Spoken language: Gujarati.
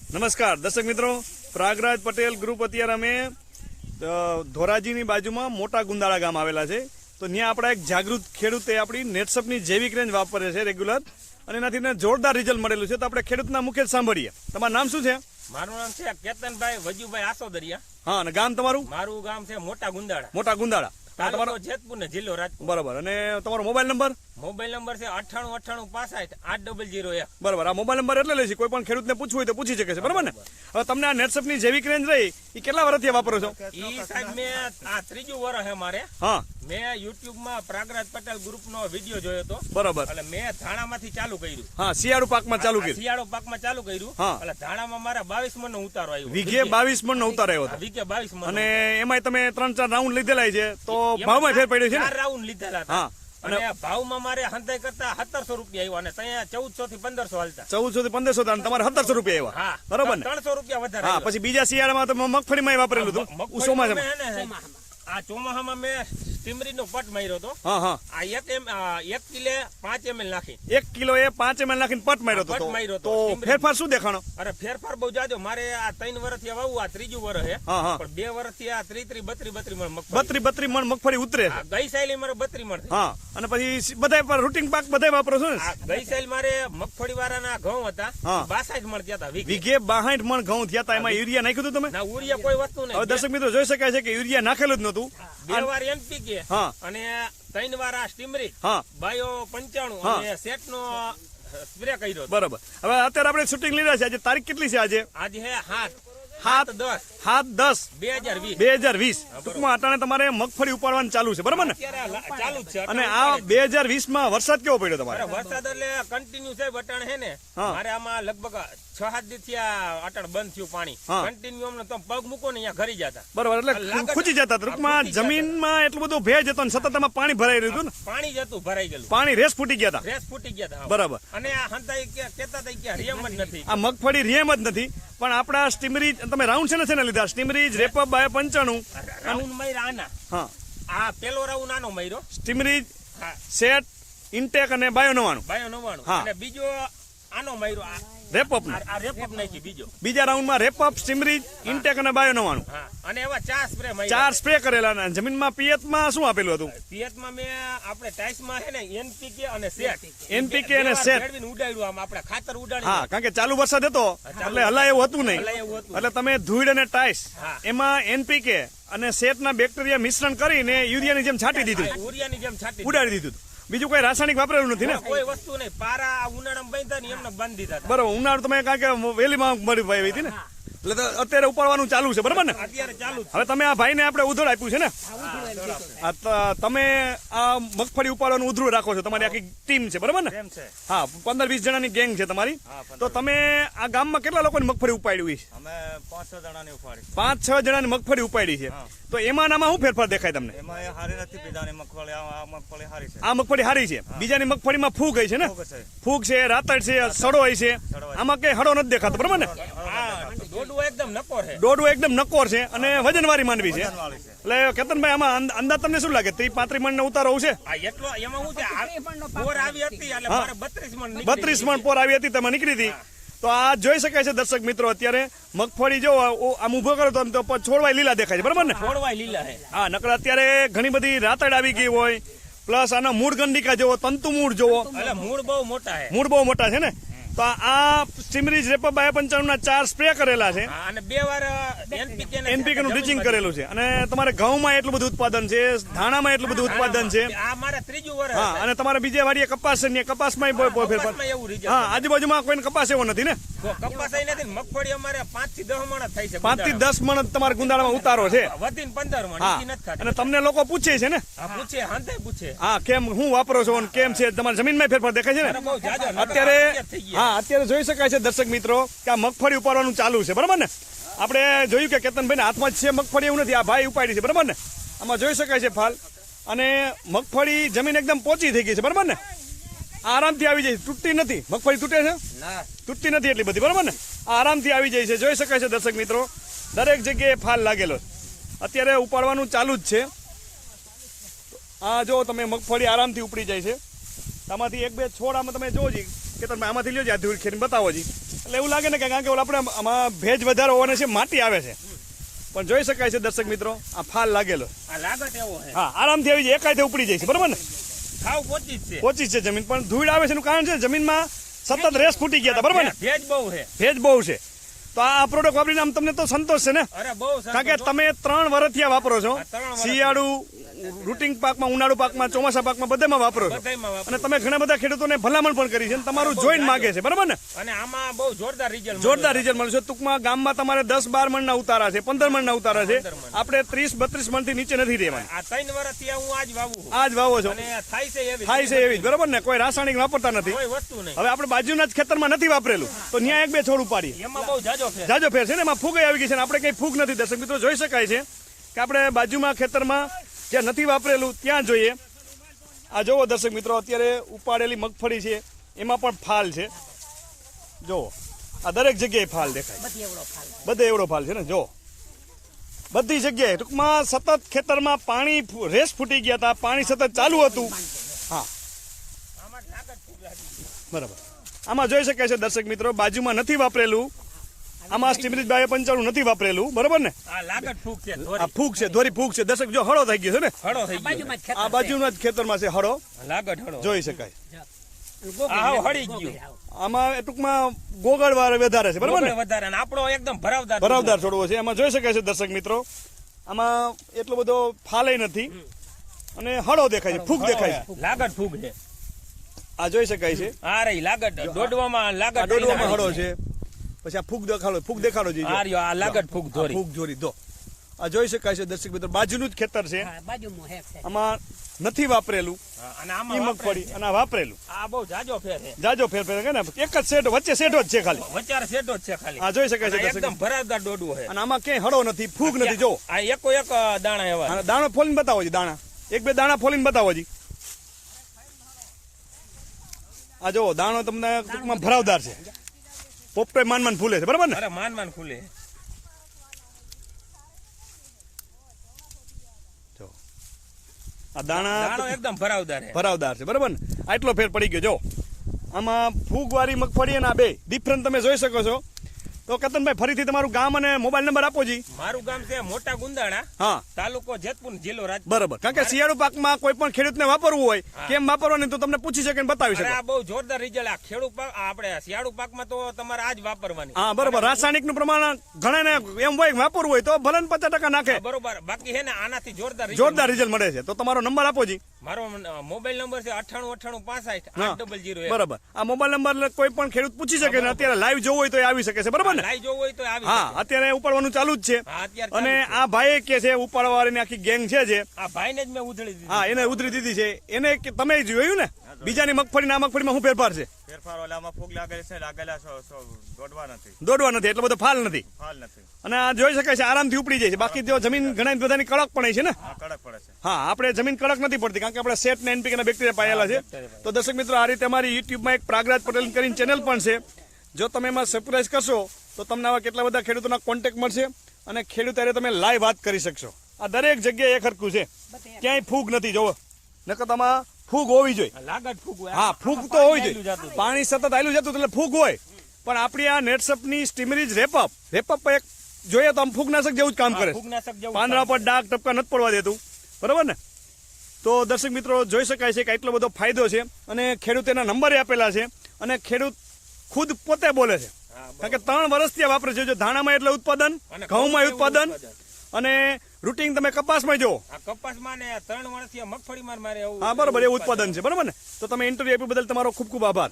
નમસ્કાર દર્શક મિત્રો, પ્રયાગરાજ પટેલ ગ્રુપ અત્યારે અમે ધોરાજીની બાજુમાં મોટા ગુંદાળા ગામ આવેલા છે. તો ત્યાં આપણા એક જાગૃત ખેડૂતે આપણી નેટસપની જૈવિક રેન્જ વાપરે છે રેગ્યુલર, અને એનાથી જોરદાર રિઝલ્ટ મળેલું છે. તો આપણે ખેડૂતના મુખ્ય સાંભળીએ. તમારું નામ શું છે? મારું નામ છે કેતનભાઈ વજુભાઈ આસોદરિયા. હા, અને ગામ તમારું? મારું ગામ છે મોટા ગુંદાળા. મોટા ગુંદાળા, તાલુકો જેતપુર ને જિલ્લો રાજકોટ. બરાબર. અને તમારો મોબાઈલ નંબર? મોબાઈલ નંબર છે 9898658001. બરાબર. આ મોબાઈલ નંબર એટલે લઈ છે, કોઈ પણ ખેડૂતને પૂછવું હોય તો પૂછી શકે છે, બરાબર ને? હવે તમને આ નેટસપની જૈવિક રેન્જ રહી એ કેટલા વર્ષથી વાપરો છો? ઈ સાહેબ મેં આ ત્રીજું વર્ષ છે મારે. હા, મેં યુટ્યુબ માં પ્રયાગરાજ પટેલ ગ્રુપ નો વિડીયો જોયો હતો. બરાબર. એટલે મેં ધાણામાંથી ચાલુ કર્યું. હા, શિયાળુ પાકમાં ચાલુ કર્યું. શિયાળો પાકમાં ચાલુ કર્યું. હા. એટલે ધાણામાં મારા 22 મણ નો ઉતારો આવ્યો. વીઘે 22 મણ નો ઉતાર આવ્યો હતો. વીઘે 22 મણ. અને એમાંય તમે 3-4 રાઉન્ડ લીધેલા છે, તો ભાવમાં ફેર પડ્યો છે ને? 4 રાઉન્ડ લીધેલા હતા. હા, અને ભાવમાં મારે હંતાઈ કરતા 1700 રૂપિયા આવ્યો, અને ત્યાં 1400 થી 1500 હાલતા. 1400 થી 1500, તમારે 1700 રૂપિયા આવ્યા. હા, બરોબર ને? 300 રૂપિયા વધારે. હા, પછી બીજા શિયાળામાં તમે મગફળીમાં વાપરેલું હતું. આ ચોમાહામાં મેં સ્ટીમરી નો પટ માર્યો હતો. હા હા, આ 1 કિલે 5 ml નાખી. 1 કિલો એ 5 ml નાખીને પટ માર્યો હતો. તો ફેરફાર શું દેખાણો? અરે ફેરફાર બહુ જાજો. મારે આ 3 વર્ષથી વાવું, આ ત્રીજું વર્ષ છે. હા હા, પણ 2 વર્ષથી આ 32 મણ મગફળી. 32 મણ મગફળી ઉતરે છે. ગઈ સાઈલ મારે 32 મણ. હા, અને પછી બધા રૂટિંગ પાક બધા વાપરો છો ને? ગઈ સાઈલ મારે મગફળી વાળાના ઘઉં હતા, 62 મણ થયા હતા વીઘે 62 મણ ઘઉં થયા હતા. એમાં યુરિયા નાખ્યું હતું તમે? ના, યુરિયા કોઈ વસ્તુ નહીં. હવે દર્શક મિત્રો જોઈ શકાય છે કે યુરિયા નાખેલું જ નતું. 2 વાર NPK અને 3 વાર આ સ્ટીમરી, બાયો 95 અને સેટ નો સ્પ્રે કર્યો. બરાબર. હવે અત્યારે આપણે શૂટિંગ લીધા છે. આજે તારીખ કેટલી છે? આજે હે 7/10/2020. ટૂંકમાં અટાણે તમારે મગફળી ઉપાડવાનું ચાલુ છે, બરાબર ને? ચાલુ છે. અને આ 2020 માં વરસાદ કેવો પડ્યો તમારે? વરસાદ એટલે કન્ટિન્યુ છે. અટાણે હે ને મારે આમાં લગભગ 6-7 દી થી અટાણ બંધ થયું પાણી. કન્ટિન્યુ અમને તો પગ મૂકો ને અહીંયા ઘરી જતા. બરાબર. એટલે ખૂંચી જતા. ટૂંકમાં જમીનમાં એટલું બધું ભેજ હતો ને સતત એમાં પાણી ભરાઈ રહ્યું હતું ને? પાણી જ હતું, ભરાઈ ગયેલું. પાણી રેસ ફૂટી ગયા હતા. બરાબર. અને આ હંતાઈ કેતા હતા કે રેમ જ નથી. આ મગફળી રેમ જ નથી. પણ આપણા સ્ટીમરી તમે રાઉન્ડ છે ને લીધા? સ્ટીમરી રેપઅપ બાય 95 રાઉન્ડ માર્યા આના. હા, આ પેલો રાઉન્ડ આનો માર્યો. સ્ટીમરી સેટ ઇન્ટેક અને બાયો 99. અને બીજો આનો માર્યો રેપઅપ. આ રેપઅપ નાખી બીજો. બીજા રાઉન્ડમાં રેપઅપ, સ્ટીમરી, ઇન્ટેક અને બાયો 99. અને એવા 4 સ્પ્રે માર્યા. 4 સ્પ્રે કરેલા. જમીનમાં પિયતમાં શું આપેલું હતું? પિયતમાં મેં આપણે ટાઈસમાં છે ને NPK અને સેટ. NPK અને સેટ ઉડાડ્યું. આમ આપણે ખાતર ઉડાડ્યું. હા, કારણ કે ચાલુ વરસાદ હતો એટલે હલાય એવું હતું નહીં. એટલે તમે ધૂળ અને ટાઈસ એમાં NPK અને સેટના બેક્ટેરિયા મિશ્રણ કરીને યુરિયાની જેમ છાંટી દીધું. ઉડાડી દીધું. બીજું કોઈ રાસાયણિક વાપરેલું નથી ને? કોઈ વસ્તુ નહીં. પારા ઉનાળામાં બાંધ્યા ને એમને બંધ દીધા. બરોબર. ઉનાળો તમે કારણ કે વેલીમાં મળી ભાઈ હતી ને, એટલે અત્યારે ઉપાડવાનું ચાલુ છે, બરાબર ને? અત્યારે ચાલુ. હવે તમે આ ભાઈને આપણે ઉધોડ આપ્યું છે ને? તમે આ મગફળી ઉપાડવાનું ઉધરું રાખો છો. તમારી આખી ટીમ છે, બરાબર ને? હા, 15-20 જણાની ગેંગ છે તમારી. તો તમે આ ગામમાં કેટલા લોકોની મગફળી ઉપાડી? અમે 5-6 જણાની ઉપાડી. 5-6 જણાની મગફળી ઉપાડી છે. તો એમાં નામાં શું ફેરફાર દેખાય તમને? એમાં એ હારી નથી. બીજાની મગફળી આ મગફળી હારી છે. આ મગફળી હારી છે. બીજાની મગફળીમાં ફૂગ હોય છે ને? ફૂગ છે, રાતડ છે, સડો હોય છે. આમાં કઈ હડો નથી દેખાતો, બરાબર ને? દોડવો એકદમ નકોર છે અને વજનવાળી માંડવી છે. એટલે કેતનભાઈ, આમાં અંદાજ તમને શું લાગે? 30-35 મણ નો ઉતારો આવશે? 32 મણ પોર આવી હતી, તમે નીકળી હતી. તો આ જોઈ શકાય છે દર્શક મિત્રો. અત્યારે મગફળી જો આમ ઉભો કરો તો છોડવાય લીલા દેખાય છે, બરાબર ને? છોડવાય લીલા છે. હા, નકર અત્યારે ઘણી બધી રાતડ આવી ગઈ હોય, પ્લસ આના મૂળ ગંડિકા જોવો, તંતુ મૂળ જોવો. મૂળ બહુ મોટા છે. મૂળ બહુ મોટા છે ને? તો આ સ્ટીમરીજ રેપઅપ બાય 95 ના 4 સ્પ્રે કરેલા છે અને 2 વાર NPK નું ડ્રિચિંગ કરેલું છે. અને તમારે ઘઉંમાં એટલું બધું ઉત્પાદન છે, ધાણામાં એટલું બધું ઉત્પાદન છે. આ મારા ત્રીજું વર્ષ. હા, અને તમારે બીજે વાડીએ કપાસ છે, કપાસમાં ફેરફાર. હા, આજુબાજુમાં કોઈને કપાસ એવો નથી ને? કપાસ નથી. મગફળી અમારે 5 થી 10 મણ થાય છે. 5 થી 10 મણ તમારે ગુંદાળામાં ઉતારો છે. વધીને 15 મણ. અને તમને લોકો પૂછે છે ને? પૂછે. હા, કેમ હું વાપરો છો અને કેમ છે? તમારી જમીનમાં ફેરફાર દેખાય છે ને અત્યારે? હા, અત્યારે જોઈ શકાય છે દર્શક મિત્રો કે આ મગફળી ઉપાડવાનું ચાલુ છે, બરાબર ને? આપણે જોયું કે કેતનભાઈ હાથમાં જ છે મગફળી, એવું નથી. આ ભાઈ ઉપાડી છે, બરાબર ને? આમાં જોઈ શકાય છે ફાલ. અને મગફળી જમીન એકદમ પોચી થઈ ગઈ છે, બરાબર ને? આરામથી આવી જાય, તૂટતી નથી. મગફળી તૂટે છે? તૂટતી નથી એટલી બધી, બરાબર ને? આરામથી આવી જાય છે. જોઈ શકાય છે દર્શક મિત્રો, દરેક જગ્યાએ ફાલ લાગેલો. અત્યારે ઉપાડવાનું ચાલુ જ છે. આ જો તમે મગફળી આરામથી ઉપડી જાય છે. આમાંથી 1-2 છોડ આમાં તમે જોજો કે તમે આમાંથી લ્યો આ ધૂળ ખેરીને બતાવો જી. એટલે એવું લાગે ને કે કારણ કે આપણે આમાં ભેજ વધારે હોવાને છે માટી આવે છે, પણ જોઈ શકાય છે દર્શક મિત્રો આ ફાલ લાગેલો. આ લાગત એવો છે. હા, આરામથી આવી જાય, એકાયથે ઉપડી જાય છે, બરોબર ને? ખાવ પોચી જ છે. પોચી છે જમીન, પણ ધૂળ આવે છે એનું કારણ છે જમીનમાં સતત રેસ ફૂટી ગયા હતા, બરોબર ને? ભેજ બહુ છે. ભેજ બહુ છે. તો આ પ્રોડક્ટ વાપરીને આમ તમને તો સંતોષ છે ને? અરે બહુ સરસ. કારણ કે તમે 3 વર્ષથી આ વાપરો છો, 3 વર્ષ. શિયાળુ રૂટિંગ પાકમાં, ઉનાળુ પાકમાં, ચોમાસા પાકમાં બધામાં વાપરો છો, બધાયમાં વાપરો. અને તમે ઘણા બધા ખેડૂતોને ભલામણ પણ કરી છે અને તમારું જોઈન માગે છે, બરાબર ને? અને આમાં બહુ જોરદાર રિઝલ્ટ. જોરદાર રિઝલ્ટ મળશે. ટૂંકમાં ગામમાં તમારે 10-12 મણના ઉતારા છે, 15 મણના ઉતારા છે. 15 મણ. આપણે 30-32 મણથી નીચે નથી રહેવાનું. આ 3 વર્ષથી હું આજ વાવું છું. આ જ વાવો છો, અને થાય છે એવી. થાય છે એવી જ, બરાબર ને? કોઈ રાસાયણિક વાપરતા નથી. કોઈ વસ્તુ નહીં. હવે આપણે બાજુના જ ખેતરમાં નથી વાપરેલું, તો ત્યાં 1-2 છોડ ઉપાડીએ. એમાં બહુ જાજો છે. જાજો ફેર છે ને, એમાં ફૂગ આવી ગઈ છે ને આપણે કઈ ફૂગ નથી. દર્શક મિત્રો જોઈ શકાય છે કે આપણે બાજુમાં ખેતરમાં જ્યાં નથી વાપરેલું ત્યાં જોઈએ. આ જોવો દર્શક મિત્રો, અત્યારે ઉપાડેલી મગફળી છે એમાં પણ ફાલ છે. જોવો, આ દરેક જગ્યાએ ફાલ દેખાય, બધે એવડો ફાલ છે ને. જો બધી જગ્યાએ ટૂંકમાં સતત ખેતરમાં પાણી રેસ ફૂટી ગયા હતા, પાણી સતત ચાલુ હતું. હા, આમાં લાગત ખૂબ લાગી. બરાબર. આમાં જોઈ શકાય છે દર્શક મિત્રો, બાજુમાં નથી વાપરેલું, આમાં સ્ટીમરીજ 295 નથી વાપરેલું, બરોબર ને? આ લાગત ફૂગ છે. આ ફૂગ છે, ધોરી ફૂગ છે. દર્શક જો હળો થઈ ગયો છે ને, હળો થઈ ગયો. આ બાજુના જ ખેતરમાં છે હળો, લાગત હળો જોઈ શકાય. આ હળી ગયું. આમાં ટૂંકમાં ગોગળવાર વધારે છે, બરોબર ને? વધારે. અને આપણો એકદમ ભરાવદાર. ભરાવદાર છોડવો છે. એમાં જોઈ શકાય છે દર્શક મિત્રો, આમાં એટલો બધો ફાલે નથી અને હળો દેખાય છે, ફૂગ દેખાય છે. લાગત ફૂગ છે. આ જોઈ શકાય છે. આ રહી લાગત. દોડવામાં લાગત. આ દોડવામાં હળો છે. પછી આ ફૂગ દેખાડો, ફૂગ દેખાડો જી. આ રહ્યો, આ લાગત ફૂગ ધોરી. ફૂગ જોરી દો. આ જોઈ શકાય છે દર્શક મિત્રો, બાજુનું જ ખેતર છે, આમાં નથી વાપરેલું અને ઈ આમાં મગફળી અને આ વાપરેલું. આ બહુ જાજો ફેર છે. જાજો ફેર કે ને, એક જ સેટ વચ્ચે સેટો જ છે ખાલી. વચાર સેટો જ છે ખાલી. આ જોઈ શકાય છે અને દર્શક એકદમ મિત્રો. ભરાવદાર દોડવું છે. અને આમાં ક્યાંય હળો નથી, ફૂગ નથી. જો આ એકો એક દાણા એવા. આ દાણો ફોલીને બતાવો જી, દાણા 1-2 દાણા ફોલીને બતાવો જી. આ જો દાણો તમને ટૂંકમાં ભરાવદાર છે, પોપટોય માન ફૂલે છે, બરાબર ને? અરે માન ખુલે. જો આ દાણા દાણો એકદમ ભરાવદાર છે. ભરાવદાર છે, બરાબર ને? આટલો ફેર પડી ગયો. જો આમાં ફૂગવાળી મગફળી અને આ બે ડિફરન્ટ તમે જોઈ શકો છો. તો કેતનભાઈ ફરીથી તમારું ગામ અને મોબાઈલ નંબર આપો જી. મારું ગામ છે મોટા ગુંદાણા, હા, તાલુકો જેતપુર, જિલ્લો રાજકોટ. બરાબર. કારણ કે શિયાળુ પાકમાં કોઈ પણ ખેડૂતને વાપરવું હોય, કેમ વાપરવાની તો તમને પૂછી શકે ને બતાવી અરે શકે. આ બહુ જોરદાર રિઝલ્ટ. આ ખેડૂત પાક આપણે શિયાળુ પાકમાં તો તમારે આ જ વાપરવાની. હા, બરાબર. રાસાયણિકનું પ્રમાણ ઘણાને એમ હોય કે વાપરવું હોય તો ભલે ને 50% નાખે, બરોબર. બાકી છે ને આનાથી જોરદાર જોરદાર રિઝલ્ટ મળે છે. તો તમારો નંબર આપો જી. મારો મોબાઈલ નંબર છે 989865 હા, 800. બરાબર. આ મોબાઈલ નંબર કોઈ પણ ખેડૂત પૂછી શકે ને અત્યારે લાઈવ જોવું હોય તો એ આવી શકે છે, બરાબર ને? લાઈ જોવું હોય તો આવી હા, શકે. અત્યારે ઉપાડવાનું ચાલુ જ છે. હા, અત્યારે ચાલુ અને છે. આ ભાઈ કે છે ઉપાડવાવાળાની આખી ગેંગ છે જે, આ ભાઈને જ મેં ઉધળી દીધી. હા, એને ઉધરી દીધી છે. એને કે તમે જોયું ને બીજાની મગફળી ના મગફળીમાં શું ફેરફાર છે? ફેરફાર ઓલામાં ફૂગ લાગેલી છે, લાગેલા દોડવા નથી, દોડવા નથી, એટલો બધો ફાલ નથી. ફાલ નથી. અને આ જોઈ શકાય છે આરામથી ઉપડી જાય છે. બાકી જો જમીન ઘણા બધાની કડક પડે છે ને, આ કડક પડે છે. હા, આપણે જમીન કડક નથી પડતી કારણ કે આપણે સેટ ને એનપીકે ના બેક્ટેરિયા પાયેલા છે. તો દર્શક મિત્રો, આ રીતે અમારી યુટ્યુબમાં એક પ્રાગરાજ પટેલ કરીને ચેનલ પણ છે. જો તમે એમાં સબસ્ક્રાઇબ કરશો તો તમને આવા કેટલા બધા ખેડૂતોના કોન્ટેક્ટ મળશે અને ખેડૂત હારે તમે લાઈવ વાત કરી શકશો. આ દરેક જગ્યાએ એક હરખું છે, ક્યાંય ફૂગ નથી. જોવો નકર તમારે ફૂગ હોવી જોઈએ. લાગત ફૂગ હોય. હા, ફૂગ તો હોવી જોઈએ. પાણી સતત આયલું જતું એટલે ફૂગ હોય. પણ આપણી આ નેટસપની સ્ટીમરીજ રેપઅપ એક જોઈએ તો આમ ફૂગનાશક જેવું જ કામ કરે. ફૂગનાશક જેવું પાંદડા પર ડાઘ ટપકા નથી પડવા દેતું, બરાબર ને? તો દર્શક મિત્રો જોઈ શકાય છે કે એટલો બધો ફાયદો છે અને ખેડૂત એના નંબરે આપેલા છે અને ખેડૂત ખુદ પોતે બોલે છે. કારણ કે 3 વર્ષથી આ વાપરે છે. જો ધાણામાં એટલે ઉત્પાદન, ઘઉંમાં ઉત્પાદન અને રૂટિંગ તમે કપાસમાં જો. આ કપાસમાં ને 3 વર્ષથી મગફળીમાં મારે એવું. હા, બરોબર, એવું ઉત્પાદન છે, બરાબર ને? તો તમે ઇન્ટરવ્યુ આપ્યું બદલ તમારો ખૂબ ખૂબ આભાર.